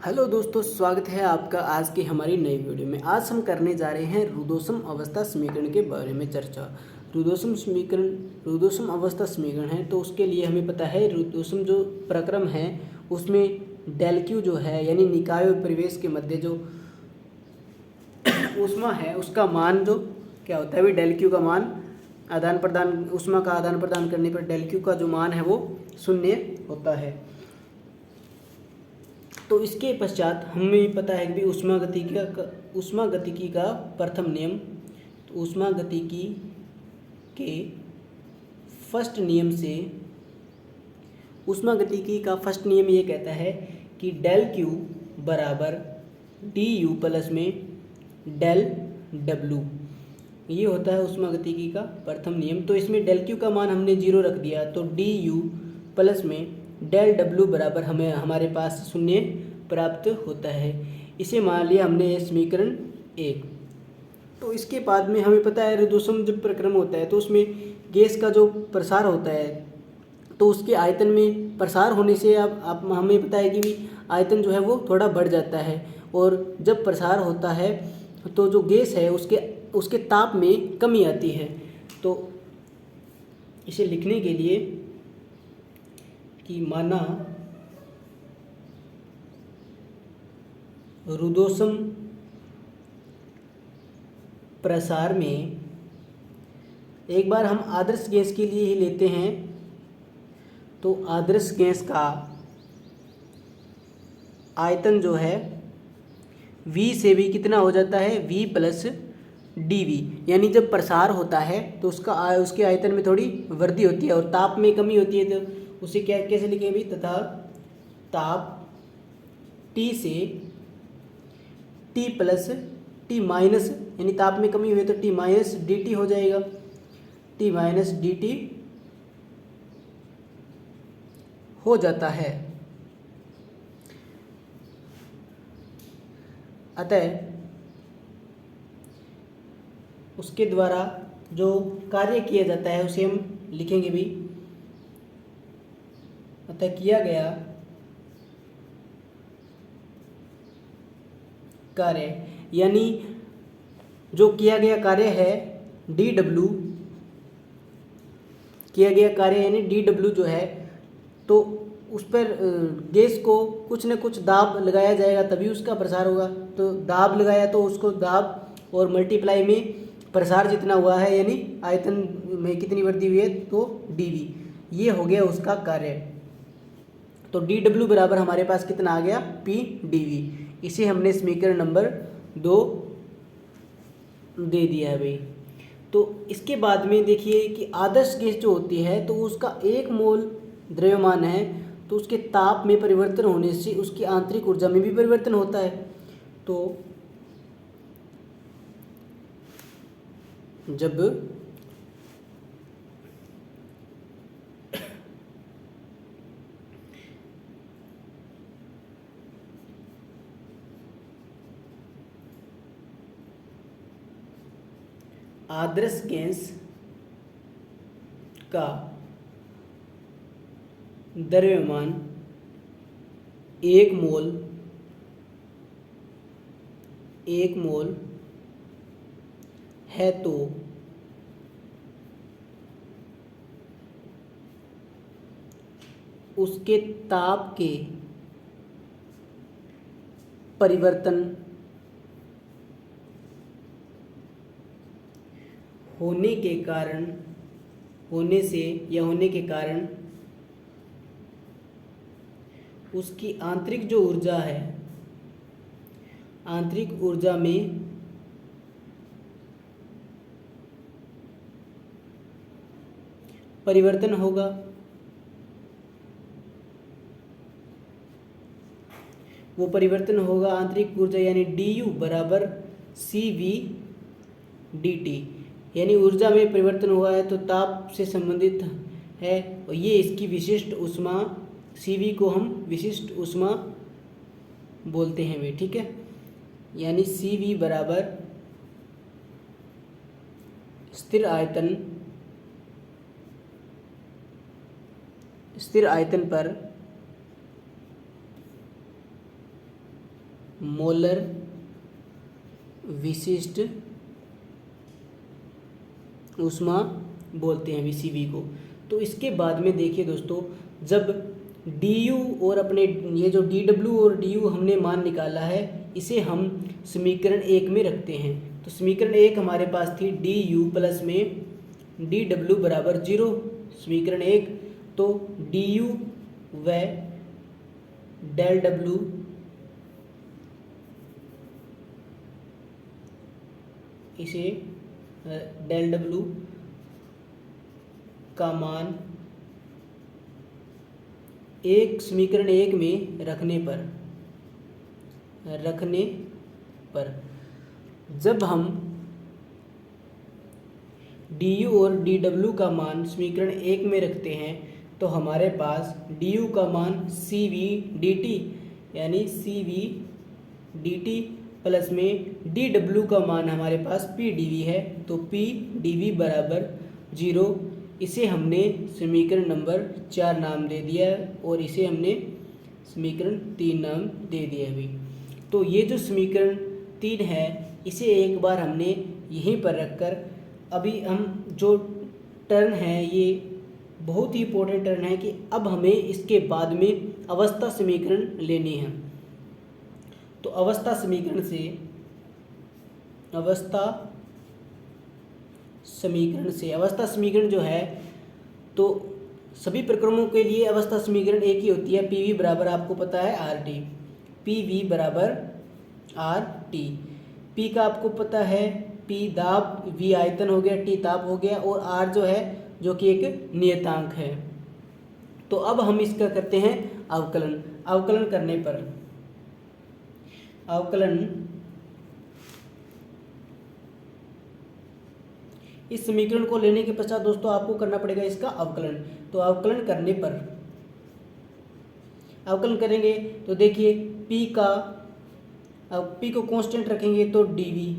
Hello दोस्तों, स्वागत है आपका आज की हमारी नई वीडियो में। आज हम करने जा रहे हैं रुदोषम अवस्था समीकरण के बारे में चर्चा। रुदोषम अवस्था समीकरण है तो उसके लिए हमें पता है रुदोषम जो प्रक्रम है उसमें डेल क्यू जो है यानी निकाय और परिवेश के मध्य जो ऊष्मा है उसका मान जो क्या होता है, भी डेल क्यू का मान आदान प्रदान ऊष्मा का आदान प्रदान करने पर डेल क्यू का जो मान है वो 0 होता है। तो इसके पश्चात हमें पता है कि ऊष्मा गतिकी का प्रथम नियम, तो ऊष्मा गतिकी के फर्स्ट नियम से ऊष्मा गतिकी का फर्स्ट नियम ये कहता है कि डेल क्यू बराबर डी यू प्लस में डेल डब्लू, ये होता है ऊष्मा गतिकी का प्रथम नियम। तो इसमें डेल क्यू का मान हमने 0 रख दिया तो डी यू प्लस में डेल डब्लू बराबर हमारे पास 0 प्राप्त होता है। इसे मान लिया हमने समीकरण 1। तो इसके बाद में हमें पता है रुदोषम जब प्रक्रम होता है तो उसमें गैस का जो प्रसार होता है तो उसके आयतन में प्रसार होने से आप हमें पता है कि भी आयतन जो है वो थोड़ा बढ़ जाता है, और जब प्रसार होता है तो जो गैस है उसके ताप में कमी आती है। तो इसे लिखने के लिए कि माना रुदोषम प्रसार में एक बार हम आदर्श गैस के लिए ही लेते हैं, तो आदर्श गैस का आयतन जो है V से भी कितना हो जाता है, V प्लस डी वी, यानी जब प्रसार होता है तो उसके आयतन में थोड़ी वृद्धि होती है और ताप में कमी होती है। तो उसे कैसे लिखें भी, तथा ताप T से T प्लस T माइनस, यानी ताप में कमी हुई तो T माइनस डी टी हो जाएगा, T माइनस डी टी हो जाता है। अतः उसके द्वारा जो कार्य किया जाता है उसे हम लिखेंगे भी, अतः किया गया कार्य, यानी जो किया गया कार्य है डी डब्ल्यू, किया गया कार्य यानी डी डब्ल्यू जो है, तो उस पर गैस को कुछ न कुछ दाब लगाया जाएगा तभी उसका प्रसार होगा। तो दाब लगाया तो उसको दाब और मल्टीप्लाई में प्रसार जितना हुआ है यानी आयतन में कितनी वृद्धि हुई है तो dv, ये हो गया उसका कार्य। तो dw बराबर हमारे पास कितना आ गया, p dv। इसे हमने समीकरण नंबर 2 दे दिया है भाई। तो इसके बाद में देखिए कि आदर्श गैस जो होती है तो उसका 1 मोल द्रव्यमान है तो उसके ताप में परिवर्तन होने से उसकी आंतरिक ऊर्जा में भी परिवर्तन होता है। तो जब आदर्श गैस का द्रव्यमान 1 मोल है तो उसके ताप के परिवर्तन होने के कारण उसकी आंतरिक जो ऊर्जा है, आंतरिक ऊर्जा में परिवर्तन होगा। वो परिवर्तन होगा आंतरिक ऊर्जा यानी du बराबर CV dt, यानी ऊर्जा में परिवर्तन हुआ है तो ताप से संबंधित है और ये इसकी विशिष्ट ऊष्मा CV को हम विशिष्ट ऊष्मा बोलते हैं वे, ठीक है। यानी CV बराबर स्थिर आयतन पर मोलर विशिष्ट ऊष्मा बोलते हैं VCV को। तो इसके बाद में देखिए दोस्तों, जब DU और अपने ये जो DW और DU हमने मान निकाला है, इसे हम समीकरण 1 में रखते हैं। तो समीकरण 1 हमारे पास थी DU प्लस में DW बराबर 0, समीकरण 1। तो DU व डेल W इसे डेल W का मान एक समीकरण 1 में रखने पर जब हम DU और DW का मान समीकरण 1 में रखते हैं तो हमारे पास DU का मान CV dt यानी CV dt प्लस में DW का मान हमारे पास P dV है। तो P dV बराबर 0। इसे हमने समीकरण नंबर 4 नाम दे दिया है और इसे हमने समीकरण 3 नाम दे दिया है अभी। तो ये जो समीकरण 3 है, इसे एक बार हमने यहीं पर रखकर अभी हम जो टर्न है, ये बहुत ही इम्पोर्टेंट टर्न है कि अब हमें इसके बाद में अवस्था समीकरण लेनी है। तो अवस्था समीकरण जो है, तो सभी प्रक्रमों के लिए अवस्था समीकरण एक ही होती है। PV बराबर आपको पता है RT, PV बराबर RT। P का आपको पता है, P दाब, V आयतन हो गया, T ताप हो गया, और R जो है जो कि एक नियतांक है। तो अब हम इसका करते हैं अवकलन करने पर इस समीकरण को लेने के पश्चात दोस्तों आपको करना पड़ेगा इसका अवकलन। तो अवकलन करने पर अवकलन करेंगे तो देखिए P को कांस्टेंट रखेंगे तो dV,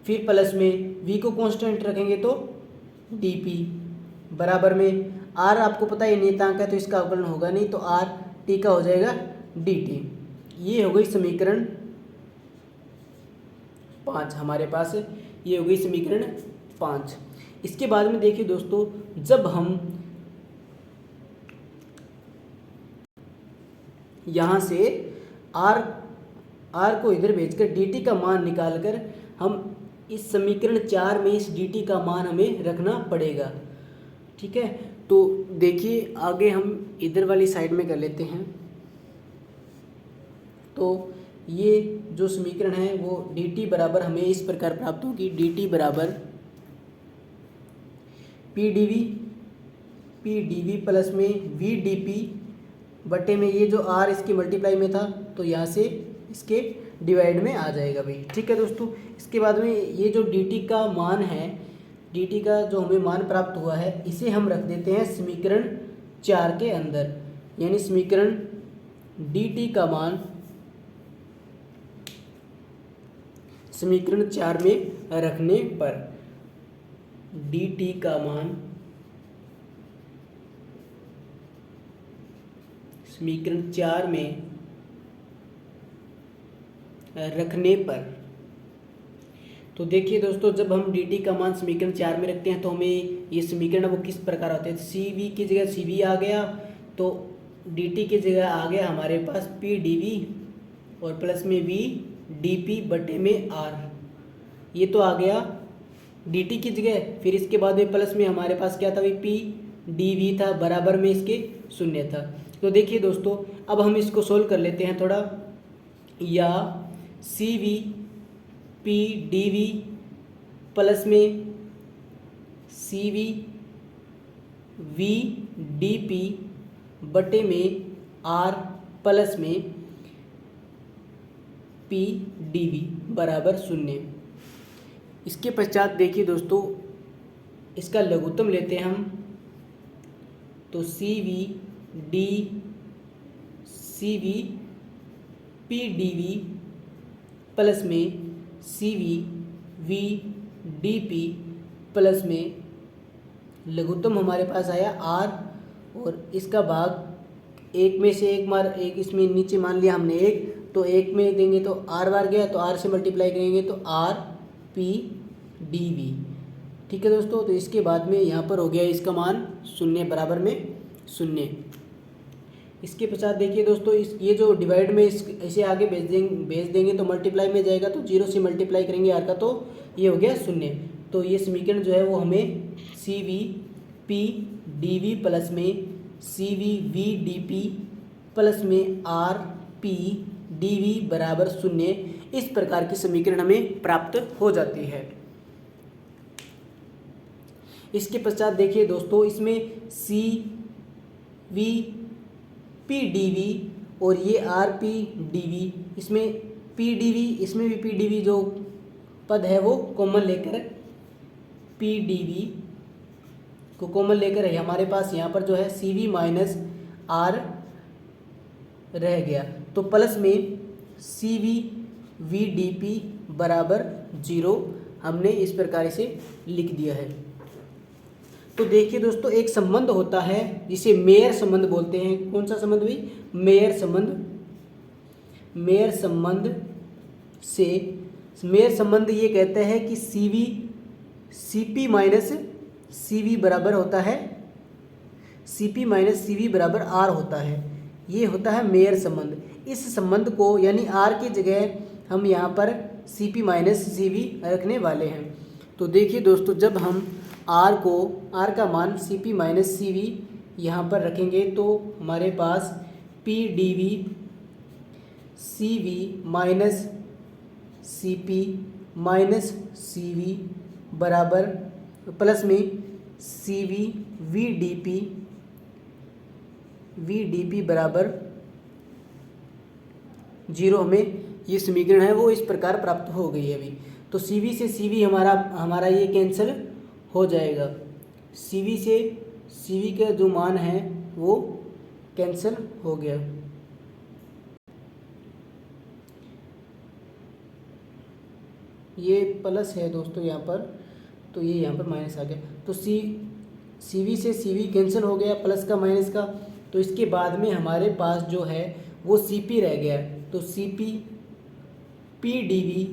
फिर प्लस में V को कांस्टेंट रखेंगे तो dP, बराबर में R आपको पता है नियतांक है तो इसका अवकलन होगा नहीं, तो R T का हो जाएगा dt। ये हो गई समीकरण 5 हमारे पास, ये हो गई समीकरण 5। इसके बाद में देखिए दोस्तों, जब हम यहाँ से R को इधर भेजकर dt का मान निकालकर हम इस समीकरण 4 में इस dt का मान हमें रखना पड़ेगा। ठीक है, तो देखिए आगे हम इधर वाली साइड में कर लेते हैं। तो ये जो समीकरण है वो dt बराबर हमें इस प्रकार प्राप्त होगी, dt बराबर P dV प्लस में V dP बटे में ये जो R इसकी मल्टीप्लाई में था तो यहाँ से इसके डिवाइड में आ जाएगा भाई। ठीक है दोस्तों, इसके बाद में ये जो dt का मान है, dt का जो हमें मान प्राप्त हुआ है, इसे हम रख देते हैं समीकरण 4 के अंदर, यानी समीकरण dt का मान समीकरण 4 में रखने पर dt का मान समीकरण 4 में रखने पर, तो देखिए दोस्तों, जब हम dt का मान समीकरण 4 में रखते हैं तो हमें ये समीकरण वो किस प्रकार होते हैं। CV की जगह CV आ गया, तो dt की जगह आ गया हमारे पास P dV और प्लस में V dP बटे में R, ये तो आ गया dt की जगह। फिर इसके बाद में प्लस में हमारे पास क्या था भाई, P dV था, बराबर में इसके 0 था। तो देखिए दोस्तों, अब हम इसको सोल्व कर लेते हैं थोड़ा। या CV P dV प्लस में CV V dP बटे में R प्लस में P dV बराबर 0। इसके पश्चात देखिए दोस्तों, इसका लघुत्तम लेते हैं हम, तो CV P dV प्लस में CV V dP प्लस में लघुत्तम हमारे पास आया R, और इसका भाग एक में से एक इसमें नीचे मान लिया हमने 1, तो एक में देंगे तो आर बार गया, तो आर से मल्टीप्लाई करेंगे तो आर पी डी वी। ठीक है दोस्तों, तो इसके बाद में यहाँ पर हो गया इसका मान 0 बराबर में 0। इसके पश्चात देखिए दोस्तों, ये जो डिवाइड में इसे आगे भेज देंगे तो मल्टीप्लाई में जाएगा, तो 0 से मल्टीप्लाई करेंगे आर का, तो ये हो गया 0। तो ये समीकरण जो है वो हमें C V P D V plus में C V D P plus में आर पी डी वी बराबर 0, इस प्रकार की समीकरण हमें प्राप्त हो जाती है। इसके पश्चात देखिए दोस्तों, इसमें सी वी पी डी वी और ये आर पी डी वी, इसमें पी डी वी, इसमें भी पी डी वी जो पद है वो कॉमन लेकर पी डी वी को कॉमन लेकर है हमारे पास यहाँ पर जो है सी वी माइनस आर रह गया, तो प्लस में C V V D P बराबर 0 हमने इस प्रकार से लिख दिया है। तो देखिए दोस्तों, एक संबंध होता है जिसे मेयर संबंध बोलते हैं। कौन सा संबंध भाई? मेयर संबंध। मेयर संबंध ये कहते हैं कि C V C P minus C V बराबर होता है, C P minus C V बराबर आर होता है। ये होता है मेयर संबंध। इस संबंध को यानी आर की जगह हम यहाँ पर C P minus C V रखने वाले हैं। तो देखिए दोस्तों, जब हम आर का मान C P minus C V यहाँ पर रखेंगे तो हमारे पास P D V C V minus C P minus C V बराबर प्लस में C V V D P बराबर 0 हमें ये समीकरण है वो इस प्रकार प्राप्त हो गई है अभी। तो सी वी से सी वी हमारा ये कैंसिल हो जाएगा। सी वी से सी वी का जो मान है वो कैंसिल हो गया। ये प्लस है दोस्तों यहाँ पर, तो ये यहाँ पर माइनस आ गया। तो सी वी से सी वी कैंसिल हो गया, प्लस का माइनस का। तो इसके बाद में हमारे पास जो है वो सी पी रह गया। तो C P P D V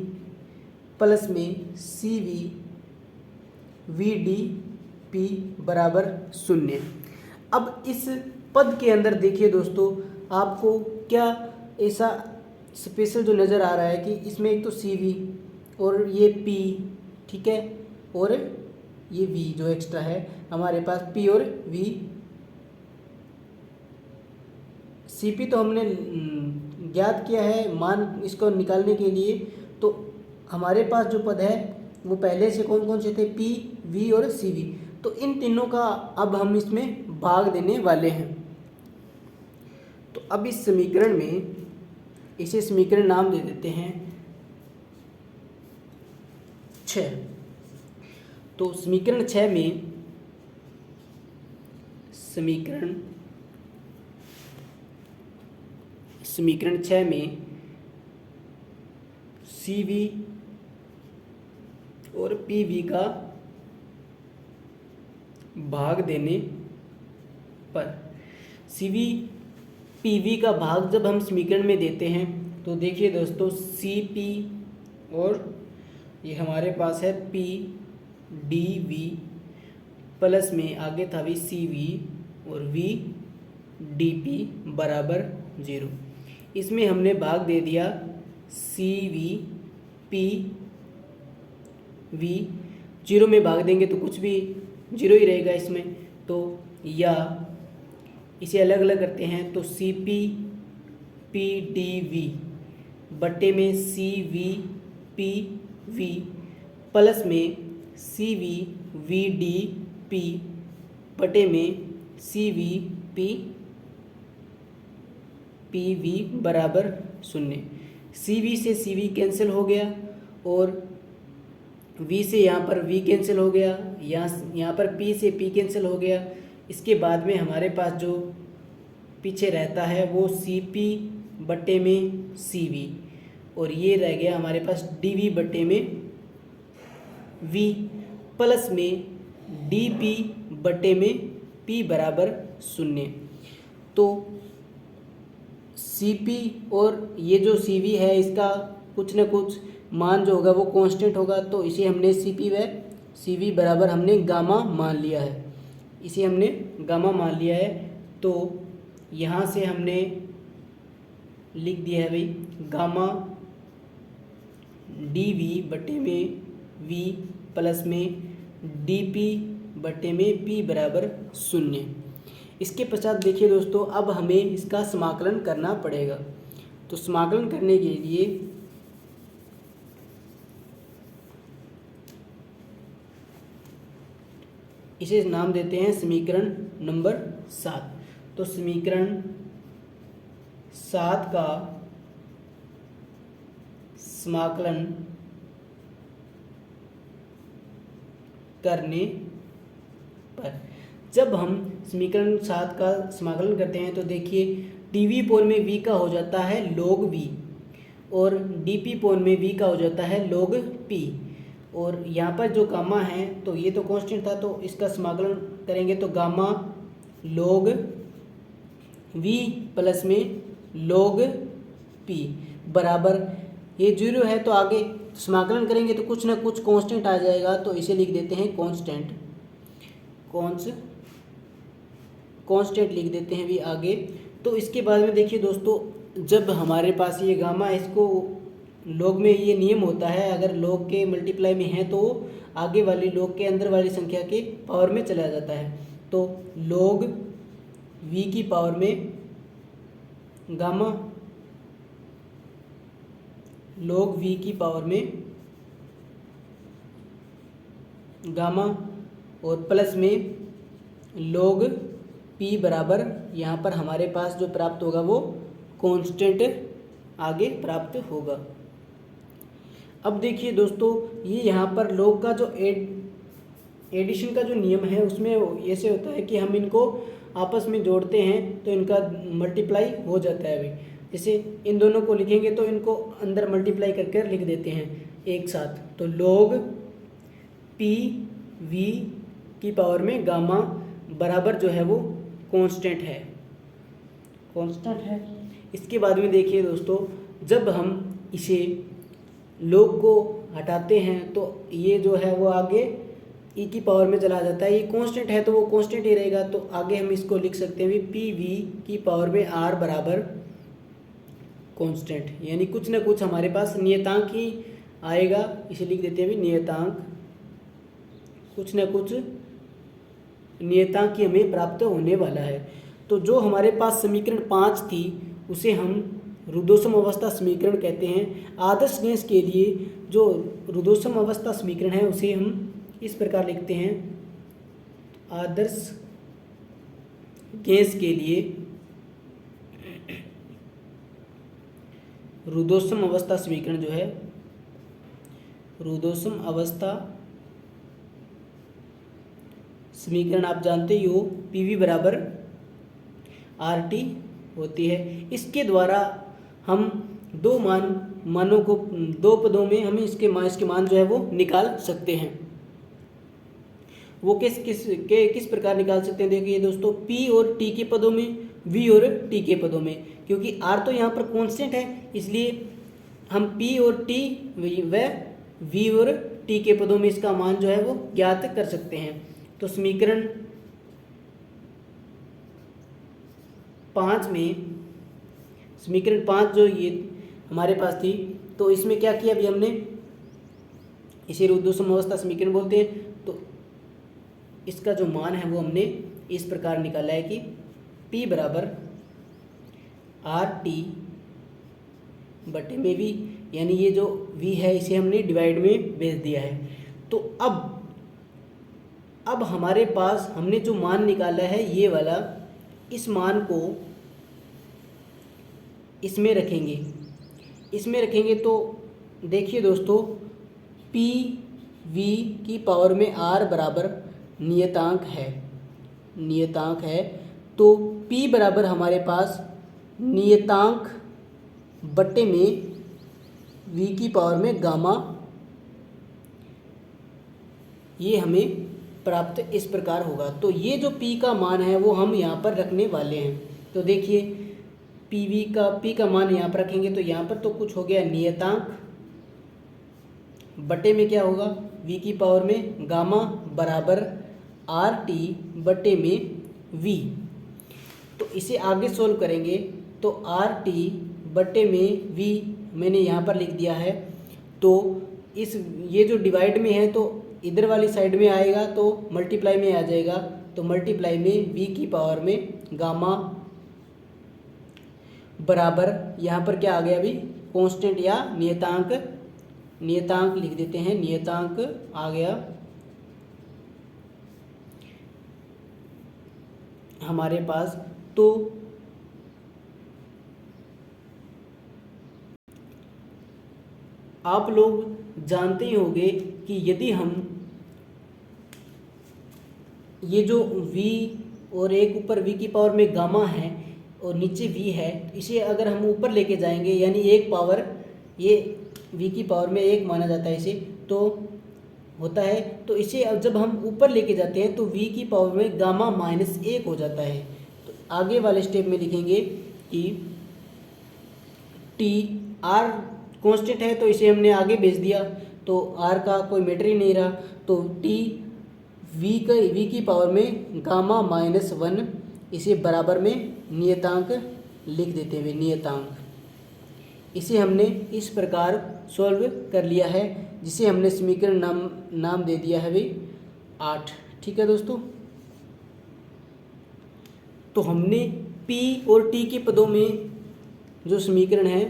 plus में C V V D P बराबर 0। अब इस पद के अंदर देखिए दोस्तों, आपको क्या ऐसा स्पेशल जो नज़र आ रहा है कि इसमें एक तो सी वी और ये पी, ठीक है, और ये वी जो एक्स्ट्रा है हमारे पास पी और वी। सी पी तो हमने ज्ञात किया है मान इसको निकालने के लिए। तो हमारे पास जो पद है वो पहले से कौन कौन से थे? पी, वी और सी वी। तो इन तीनों का अब हम इसमें भाग देने वाले हैं। तो अब इस समीकरण में इसे समीकरण नाम दे देते हैं 6। तो समीकरण 6 में समीकरण 6 में सी वी और पी वी का भाग देने पर सी वी पी वी का भाग जब हम समीकरण में देते हैं तो देखिए दोस्तों, सी पी और ये हमारे पास है पी डी वी प्लस में आगे था भी सी वी और वी डी पी बराबर 0। इसमें हमने भाग दे दिया सी वी पी वी। 0 में भाग देंगे तो कुछ भी 0 ही रहेगा इसमें। तो या इसे अलग अलग करते हैं तो C P P D V बट्टे में C V P V plus में C V V D P बटे में C V P P V बराबर 0। सी वी से सी वी कैंसिल हो गया और वी से यहाँ पर वी कैंसिल हो गया, यहाँ पर पी से पी कैंसिल हो गया। इसके बाद में हमारे पास जो पीछे रहता है वो सी पी बट्टे में सी वी और ये रह गया हमारे पास डी वी बट्टे में वी प्लस में डी पी बट्टे में पी बराबर 0। तो Cp और ये जो Cv है इसका कुछ ना कुछ मान जो होगा वो कांस्टेंट होगा, तो इसे हमने Cp व Cv बराबर हमने गामा मान लिया है, इसे हमने गामा मान लिया है। तो यहाँ से हमने लिख दिया है भाई गामा dV बटे में V प्लस में dP बटे में P बराबर 0। इसके पश्चात देखिए दोस्तों, अब हमें इसका समाकलन करना पड़ेगा। तो समाकलन करने के लिए इसे नाम देते हैं समीकरण नंबर 7। तो समीकरण 7 का समाकलन करने पर, जब हम समीकरण 7 का समाकलन करते हैं तो देखिए dV पोल में V का हो जाता है log V और dP पोल में V का हो जाता है log P, और यहाँ पर जो गामा है तो ये तो कांस्टेंट था, तो इसका समाकलन करेंगे तो गामा log V प्लस में log P बराबर, ये 0 है तो आगे समाकलन करेंगे तो कुछ ना कुछ कांस्टेंट आ जाएगा, तो इसे लिख देते हैं कांस्टेंट, कांस्टेंट लिख देते हैं भी आगे। तो इसके बाद में देखिए दोस्तों, जब हमारे पास ये गामा, इसको लॉग में ये नियम होता है, अगर लॉग के मल्टीप्लाई में है तो आगे वाली लॉग के अंदर वाली संख्या के पावर में चला जाता है। तो log V की पावर में गामा, log V की पावर में गामा और प्लस में log P बराबर, यहाँ पर हमारे पास जो प्राप्त होगा वो कांस्टेंट आगे प्राप्त होगा। अब देखिए दोस्तों, ये यहाँ पर log का जो एडिशन का जो नियम है उसमें ऐसे होता है कि हम इनको आपस में जोड़ते हैं तो इनका मल्टीप्लाई हो जाता है भाई। जैसे इन दोनों को लिखेंगे तो इनको अंदर मल्टीप्लाई करके लिख देते हैं एक साथ। तो log P V की पावर में गामा बराबर जो है वो कांस्टेंट है। इसके बाद में देखिए दोस्तों, जब हम इसे log को हटाते हैं तो ये जो है वो आगे e की पावर में चला जाता है। ये कांस्टेंट है तो वो कांस्टेंट ही रहेगा, तो आगे हम इसको लिख सकते हैं पी वी की पावर में r बराबर कांस्टेंट, यानी कुछ ना कुछ हमारे पास नियतांक ही आएगा, इसे लिख देते हैं भी नियतांक, कुछ ना कुछ नियतांक ही हमें प्राप्त होने वाला है। तो जो हमारे पास समीकरण 5 थी उसे हम रुद्धोष्म अवस्था समीकरण कहते हैं। आदर्श गैस के लिए जो रुद्धोष्म अवस्था समीकरण है उसे हम इस प्रकार लिखते हैं, आदर्श गैस के लिए रुद्धोष्म अवस्था समीकरण जो है, रुद्धोष्म अवस्था समीकरण आप जानते ही हो, पीवी बराबर RT होती है। इसके द्वारा हम दो मानों को दो पदों में हम इसके मान जो है वो निकाल सकते हैं। वो किस प्रकार निकाल सकते हैं, देखिए दोस्तों, P और T के पदों में, V और T के पदों में, क्योंकि R तो यहाँ पर कांस्टेंट है इसलिए हम P और T व V और T के पदों में इसका मान जो है वो ज्ञात कर सकते हैं। तो समीकरण 5 में, समीकरण 5 जो ये हमारे पास थी, तो इसमें क्या किया अभी हमने, इसे रुद्धोष्म अवस्था समीकरण बोलते हैं। तो इसका जो मान है वो हमने इस प्रकार निकाला है कि P बराबर RT बटे में V, यानी ये जो V है इसे हमने डिवाइड में भेज दिया है। तो अब हमारे पास हमने जो मान निकाला है ये वाला, इस मान को इसमें रखेंगे तो देखिए दोस्तों, P V की पावर में R बराबर नियतांक है, तो P बराबर हमारे पास नियतांक बटे में V की पावर में गामा, ये हमें प्राप्त इस प्रकार होगा। तो ये जो P का मान है वो हम यहाँ पर रखने वाले हैं। तो देखिए पी का मान यहाँ पर रखेंगे तो यहाँ पर तो कुछ हो गया नियतांक, बटे में क्या होगा v की पावर में गामा बराबर आर टी बटे में v। तो इसे आगे सोल्व करेंगे तो आर टी बटे में v मैंने यहाँ पर लिख दिया है। तो ये जो डिवाइड में है तो इधर वाली साइड में आएगा तो मल्टीप्लाई में आ जाएगा, तो मल्टीप्लाई में v की पावर में गामा बराबर यहाँ पर क्या आ गया अभी कांस्टेंट या नियतांक लिख देते हैं, नियतांक आ गया हमारे पास। तो आप लोग जानते ही होंगे कि यदि हम ये जो v और एक ऊपर v की पावर में गामा है और नीचे v है, इसे अगर हम ऊपर लेके जाएंगे यानी एक पावर, ये v की पावर में एक माना जाता है इसे, तो होता है तो इसे अब जब हम ऊपर लेके जाते हैं तो v की पावर में गामा -1 हो जाता है। तो आगे वाले स्टेप में लिखेंगे कि टी आर कांस्टेंट है तो इसे हमने आगे भेज दिया तो आर का कोई मैटर ही नहीं रहा, तो टी वी की पावर में गामा -1 इसे बराबर में नियतांक लिख देते हुए नियतांक। इसे हमने इस प्रकार सॉल्व कर लिया है जिसे हमने समीकरण नाम दे दिया है भाई 8। ठीक है दोस्तों, तो हमने P और T के पदों में जो समीकरण है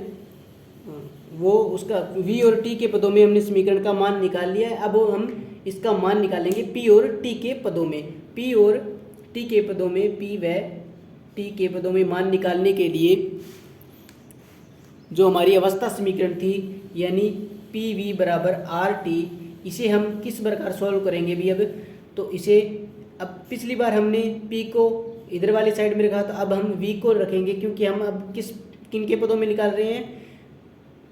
वो उसका V और T के पदों में हमने समीकरण का मान निकाल लिया है। अब हम इसका मान निकालेंगे P और T के पदों में। P और T के पदों में P व T के पदों में मान निकालने के लिए जो हमारी अवस्था समीकरण थी यानी पी वी बराबर आर टी, इसे हम किस प्रकार सॉल्व करेंगे भी अब। तो इसे अब पिछली बार हमने P को इधर वाली साइड में रखा था, अब हम V को रखेंगे क्योंकि हम अब किन के पदों में निकाल रहे हैं,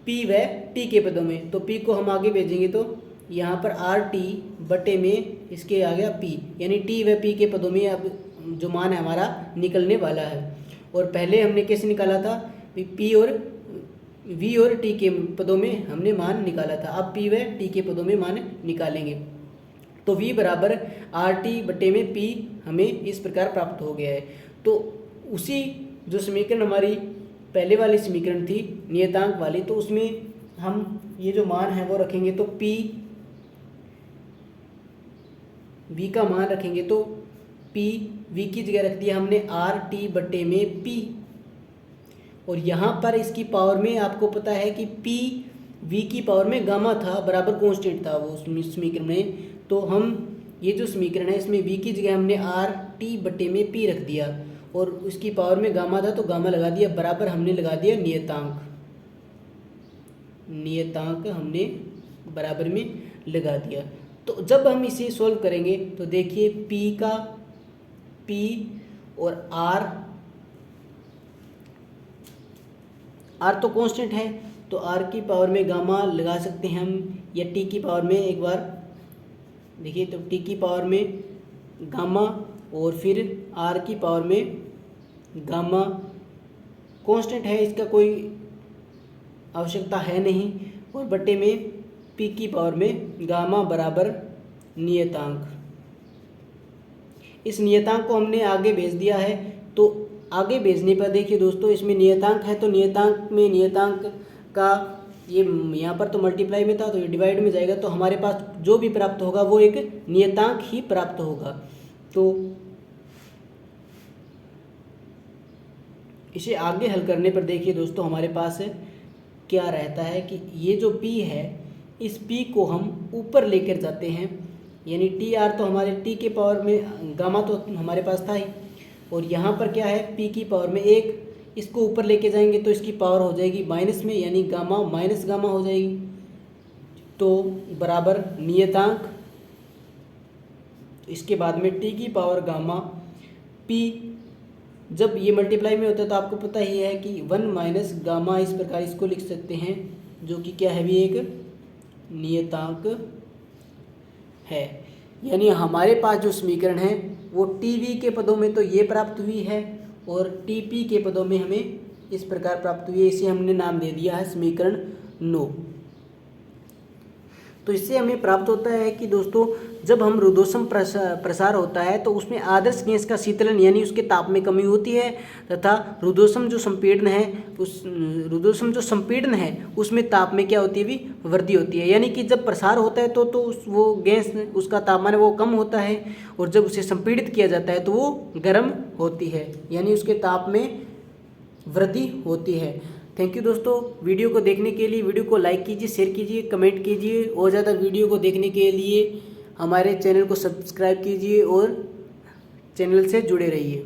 P व T के पदों में। तो P को हम आगे भेजेंगे तो यहाँ पर आर टी बटे में इसके आ गया P, यानी T व P के पदों में अब जो मान है हमारा निकलने वाला है। और पहले हमने कैसे निकाला था, P और V और T के पदों में हमने मान निकाला था, अब P व T के पदों में मान निकालेंगे। तो V बराबर आर टी बटे में P हमें इस प्रकार प्राप्त हो गया है। तो उसी जो समीकरण हमारी पहले वाली समीकरण थी नियतांक वाली, तो उसमें हम ये जो मान है वो रखेंगे तो P V का मान रखेंगे तो P V की जगह रख दिया हमने आर टी बटे में P, और यहाँ पर इसकी पावर में आपको पता है कि P V की पावर में गामा था बराबर कांस्टेंट था वो समीकरण में। तो हम ये जो समीकरण है इसमें V की जगह हमने आर टी बटे में P रख दिया और उसकी पावर में गामा था तो गामा लगा दिया, बराबर हमने लगा दिया नियतांक हमने बराबर में लगा दिया। तो जब हम इसे सॉल्व करेंगे तो देखिए P और R तो कांस्टेंट है तो R की पावर में गामा लगा सकते हैं हम, या T की पावर में एक बार देखिए तो T की पावर में गामा और फिर R की पावर में गामा कांस्टेंट है, इसका कोई आवश्यकता है नहीं, और बटे में P की पावर में गामा बराबर नियतांक। इस नियतांक को हमने आगे भेज दिया है। तो आगे भेजने पर देखिए दोस्तों इसमें नियतांक है तो नियतांक का ये यहाँ पर तो मल्टीप्लाई में था तो ये डिवाइड में जाएगा, तो हमारे पास जो भी प्राप्त होगा वो एक नियतांक ही प्राप्त होगा। तो इसे आगे हल करने पर देखिए दोस्तों हमारे पास क्या रहता है कि ये जो P है इस P को हम ऊपर लेकर जाते हैं, यानी टी आर तो हमारे T के पावर में गामा तो हमारे पास था ही, और यहाँ पर क्या है P की पावर में 1, इसको ऊपर लेके जाएंगे तो इसकी पावर हो जाएगी माइनस में, यानी गामा माइनस गामा हो जाएगी, तो बराबर नियतांक। इसके बाद में T की पावर गामा P, जब ये मल्टीप्लाई में होता है तो आपको पता ही है कि 1 माइनस गामा, इस प्रकार इसको लिख सकते हैं जो कि क्या है भी एक नियतांक है। यानी हमारे पास जो समीकरण है वो टी वी के पदों में तो ये प्राप्त हुई है और टी पी के पदों में हमें इस प्रकार प्राप्त हुई है। इसे हमने नाम दे दिया है समीकरण 9। तो इससे हमें प्राप्त होता है कि दोस्तों जब हम रुद्धोष्म प्रसार होता है तो उसमें आदर्श गैस का शीतलन यानी उसके ताप में कमी होती है, तथा रुद्धोष्म जो संपीड़न है उसमें ताप में क्या होती है भी वृद्धि होती है। यानी कि जब प्रसार होता है तो वो गैस उसका तापमान वो कम होता है, और जब उसे संपीड़ित किया जाता है तो वो गर्म होती है, यानी उसके ताप में वृद्धि होती है। थैंक यू दोस्तों, वीडियो को देखने के लिए। वीडियो को लाइक कीजिए, शेयर कीजिए, कमेंट कीजिए, और ज़्यादा वीडियो को देखने के लिए हमारे चैनल को सब्सक्राइब कीजिए और चैनल से जुड़े रहिए।